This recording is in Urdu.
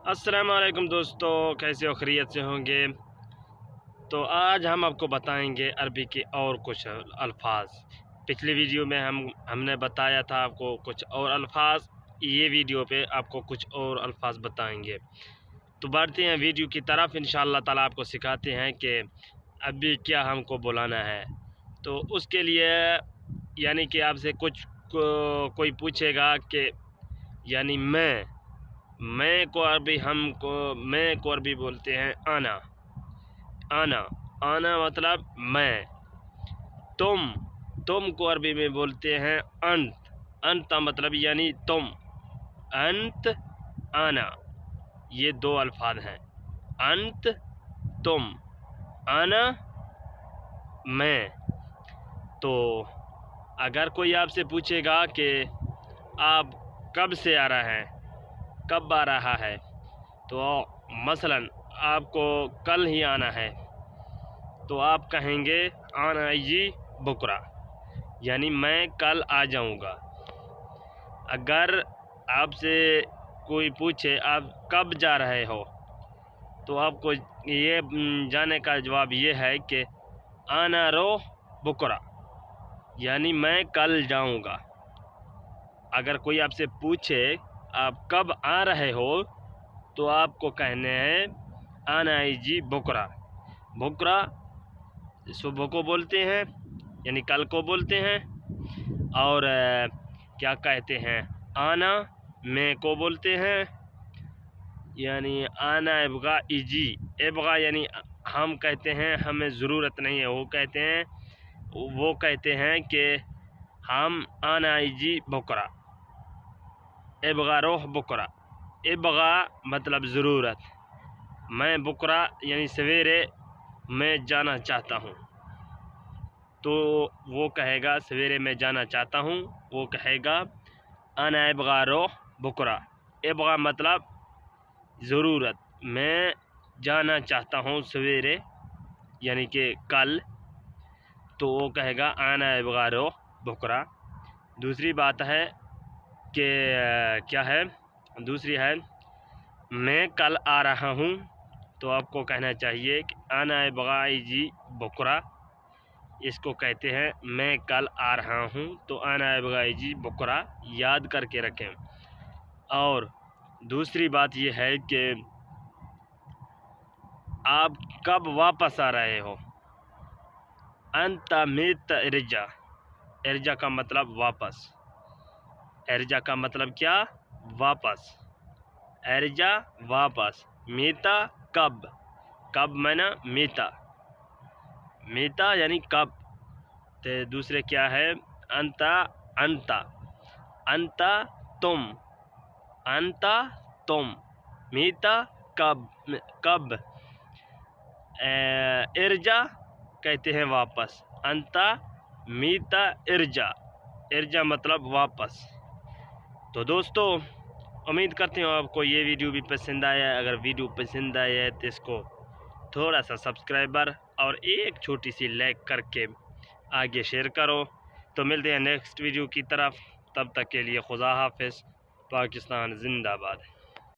السلام علیکم دوستو، کیسے ہو؟ خیریت سے ہوں گے؟ تو آج ہم آپ کو بتائیں گے عربی کے اور کچھ الفاظ۔ پچھلی ویڈیو میں ہم نے بتایا تھا آپ کو کچھ اور الفاظ، یہ ویڈیو پہ آپ کو کچھ اور الفاظ بتائیں گے۔ تو بڑھتے ہیں ویڈیو کی طرف، انشاءاللہ تعالی آپ کو سکھاتے ہیں کہ ابھی کیا ہم کو بلانا ہے۔ تو اس کے لیے یعنی کہ آپ سے کوئی پوچھے گا کہ یعنی میں کو عربی بولتے ہیں آنا مطلب میں۔ تم کو عربی میں بولتے ہیں انت مطلب یعنی تم۔ انت آنا، یہ دو الفاظ ہیں، انت تم، آنا میں۔ تو اگر کوئی آپ سے پوچھے گا کہ آپ کب سے آ رہا ہے، کب آ رہا ہے، تو مثلا آپ کو کل ہی آنا ہے تو آپ کہیں گے آنا جی بکرا، یعنی میں کل آ جاؤں گا۔ اگر آپ سے کوئی پوچھے آپ کب جا رہے ہو تو آپ کو یہ جانے کا جواب یہ ہے کہ آنا رو بکرا، یعنی میں کل جاؤں گا۔ اگر کوئی آپ سے پوچھے آپ کب آ رہے ہو تو آپ کو کہنے ہیں آنا جی بکرا۔ بکرا صبح کو بولتے ہیں، یعنی کل کو بولتے ہیں، اور کیا کہتے ہیں آنا میں کو بولتے ہیں، یعنی آنا ابغا ایجی، ابغا یعنی ہم کہتے ہیں ہمیں ضرورت نہیں ہے، وہ کہتے ہیں کہ ہم آنا ایجی بکرا، ابغا روح بکرا۔ ابغا مطلب ضرورت، میں بکرا یعنی سویرے میں جانا چاہتا ہوں، تو وہ کہے گا سویرے میں جانا چاہتا ہوں، وہ کہے گا انا ابغا روح بکرا۔ ابغا مطلب ضرورت، میں جانا چاہتا ہوں سویرے یعنی کہ کل، تو وہ کہے گا انا ابغا روح بکرا۔ دوسری بات ہے کہ کیا ہے، دوسری ہے میں کل آ رہا ہوں، تو آپ کو کہنا چاہیے کہ انا ابغا جی بکرا، اس کو کہتے ہیں میں کل آ رہا ہوں، تو انا ابغا جی بکرا یاد کر کے رکھیں۔ اور دوسری بات یہ ہے کہ آپ کب واپس آ رہے ہو، انت میت ارجع، ارجع کا مطلب واپس، ارجع کا مطلب کیا؟ واپس، ارجع واپس، میتا کب منا میتا یعنی کب۔ تو دوسرے کیا ہے انت تم، میتا کب، ارجع کہتے ہیں واپس، انت میتا ارجع مطلب واپس۔ تو دوستو امید کرتے ہوں آپ کو یہ ویڈیو بھی پسند آیا ہے۔ اگر ویڈیو پسند آیا ہے تو اس کو تھوڑا سا سبسکرائبر اور ایک چھوٹی سی لائک کر کے آگے شیئر کرو۔ تو ملتے ہیں نیکسٹ ویڈیو کی طرف، تب تک کے لیے خدا حافظ۔ پاکستان زندہ باد۔